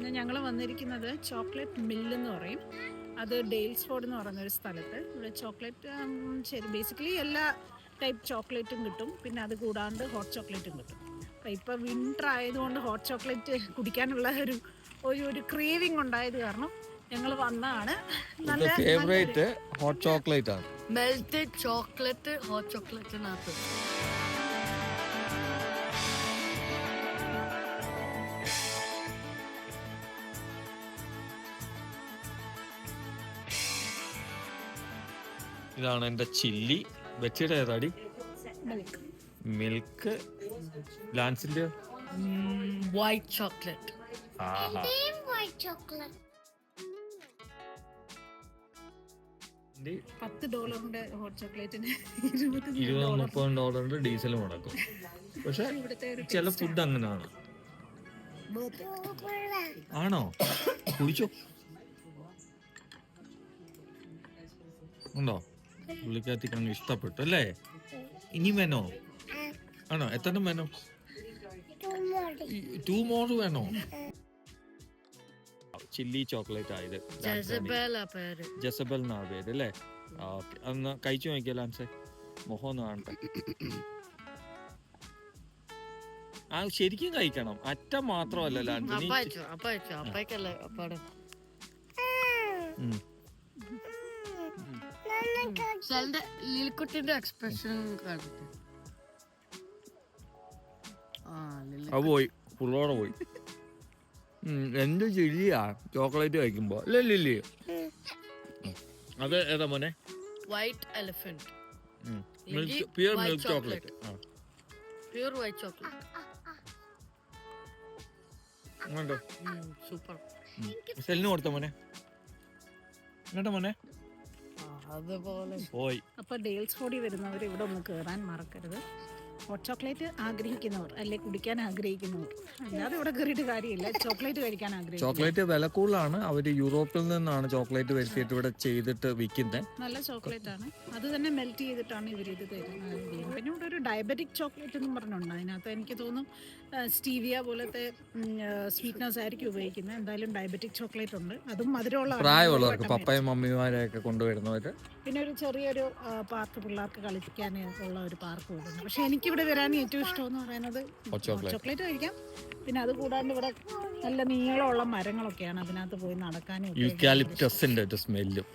ഇന്ന് ഞങ്ങൾ വന്നിരിക്കുന്നത് ചോക്ലേറ്റ് മില്ല് എന്ന് പറയും. അത് ഡെയിൽസ്ഫോർഡ് എന്ന് പറയുന്ന ഒരു സ്ഥലത്ത്. ഇവിടെ ചോക്ലേറ്റ് ശരി ബേസിക്കലി എല്ലാ ടൈപ്പ് ചോക്ലേറ്റും കിട്ടും. പിന്നെ അത് കൂടാണ്ട് ഹോട്ട് ചോക്ലേറ്റും കിട്ടും. അപ്പം ഇപ്പം വിൻ്റർ ആയതുകൊണ്ട് ഹോട്ട് ചോക്ലേറ്റ് കുടിക്കാനുള്ള ഒരു ക്രേവിങ് ഉണ്ടായത് കാരണം ഞങ്ങൾ വന്നതാണ്. നല്ല ഫേവറേറ്റ് ഹോട്ട് ചോക്ലേറ്റ് ആണ്. മെൽറ്റഡ് ചോക്ലേറ്റ് ഹോട്ട് ചോക്ലേറ്റിനകത്ത് ഇതാണ് എന്റെ ചില്ലി. വെച്ചിട്ട് ഏതാടി? മിൽക്ക്. ലാൻസിന്റെ വൈറ്റ് ചോക്ലേറ്റ്. $10 ഹോട്ട് ചോക്ലേറ്റിന് $20-30 ഡീസൽ മുടക്കും. പക്ഷെ ചില ഫുഡ് അങ്ങനെയാണ്. ആണോ? കുടിച്ചോ? ഉണ്ടോ? പുള്ളിക്കാത്തിക്ക് അങ്ങ് ഇഷ്ടപ്പെട്ടു അല്ലേ? ഇനി വേണോ? ആണോ? എത്ര വേണോ? 2 more വേണോ? ചില്ലി ചോക്ലേറ്റ് ആയത് ജസബൽ എന്നാണ് പേര് അല്ലേ? ഓക്കെ, അന്ന് കഴിച്ചു നോക്കിയാ ലാൻസേ. മുഖം ഒന്ന് കാണട്ടെ. ആ ശരിക്കും കഴിക്കണം, അറ്റം മാത്രമല്ല ലാൻസ്. ലിൽക്കുട്ടിന്റെ എക്സ്പ്രഷൻ പോയി, പുള്ളോടെ പോയി. എന്ത് ചില്ലിയാ ചോക്ലേറ്റ് കഴിക്കുമ്പോ അല്ലേ? അത് ഏതാ മോനെ? White elephant. Pure milk chocolate. Pure white chocolate. Super. സെല്ലിന് കൊടുത്ത മോനെ. കേട്ടോ മോനെ? അതുപോലെ പോയി. അപ്പോൾ ഡെയിൽസ്ഫോർഡിൽ വരുന്നവർ ഇവിടെ ഒന്ന് കയറാൻ മറക്കരുത്. ഹോട്ട് ചോക്ലേറ്റ് ആഗ്രഹിക്കുന്നവർ അല്ലെ കുടിക്കാൻ ആഗ്രഹിക്കുന്നവർ, അല്ലാതെ ഇവിടെ കയറിയിട്ട് കാര്യമില്ല. ചോക്ലേറ്റ് കഴിക്കാൻ ആഗ്രഹിക്കും. ചോക്ലേറ്റ് വില കൂടുതലാണ്. അവർ യൂറോപ്പിൽ നിന്നാണ് ചോക്ലേറ്റ് വരുത്തിയിട്ട് ഇവിടെ ചെയ്തിട്ട് വിൽക്കുന്നത്. നല്ല ചോക്ലേറ്റ് ആണ്. അത് തന്നെ മെൽറ്റ് ചെയ്തിട്ടാണ് ഇവർ ഇത് തരുന്നത്. പിന്നെ ഇവിടെ ഒരു ഡയബറ്റിക് ചോക്ലേറ്റ് എന്നും പറഞ്ഞുണ്ട്. അതിനകത്ത് എനിക്ക് തോന്നും സ്റ്റീവിയ പോലത്തെ സ്വീറ്റ്നസ് ആയിരിക്കും ഉപയോഗിക്കുന്നത്. എന്തായാലും ഡയബറ്റിക് ചോക്ലേറ്റ് ഉണ്ട്. അതും മധുരമുള്ള പ്രായമുള്ളവർക്ക്, പപ്പയും മമ്മിമാരെയൊക്കെ കൊണ്ടുവരുന്നവര്. പിന്നെ ഒരു ചെറിയൊരു പാർക്ക്, പിള്ളേർക്ക് കളിക്കാൻ ഉള്ള ഒരു പാർക്ക് കൊടുക്കുന്നു. പക്ഷെ എനിക്കിവിടെ വരാൻ ഏറ്റവും ഇഷ്ടം എന്ന് പറയുന്നത് ചോക്ലേറ്റ് കഴിക്കാം. പിന്നെ അത് കൂടാണ്ട് ഇവിടെ നല്ല നീളമുള്ള മരങ്ങളൊക്കെയാണ്, അതിനകത്ത് പോയി നടക്കാനും. യൂക്കാലിപ്റ്റസിന്റെ സ്മെല്ലും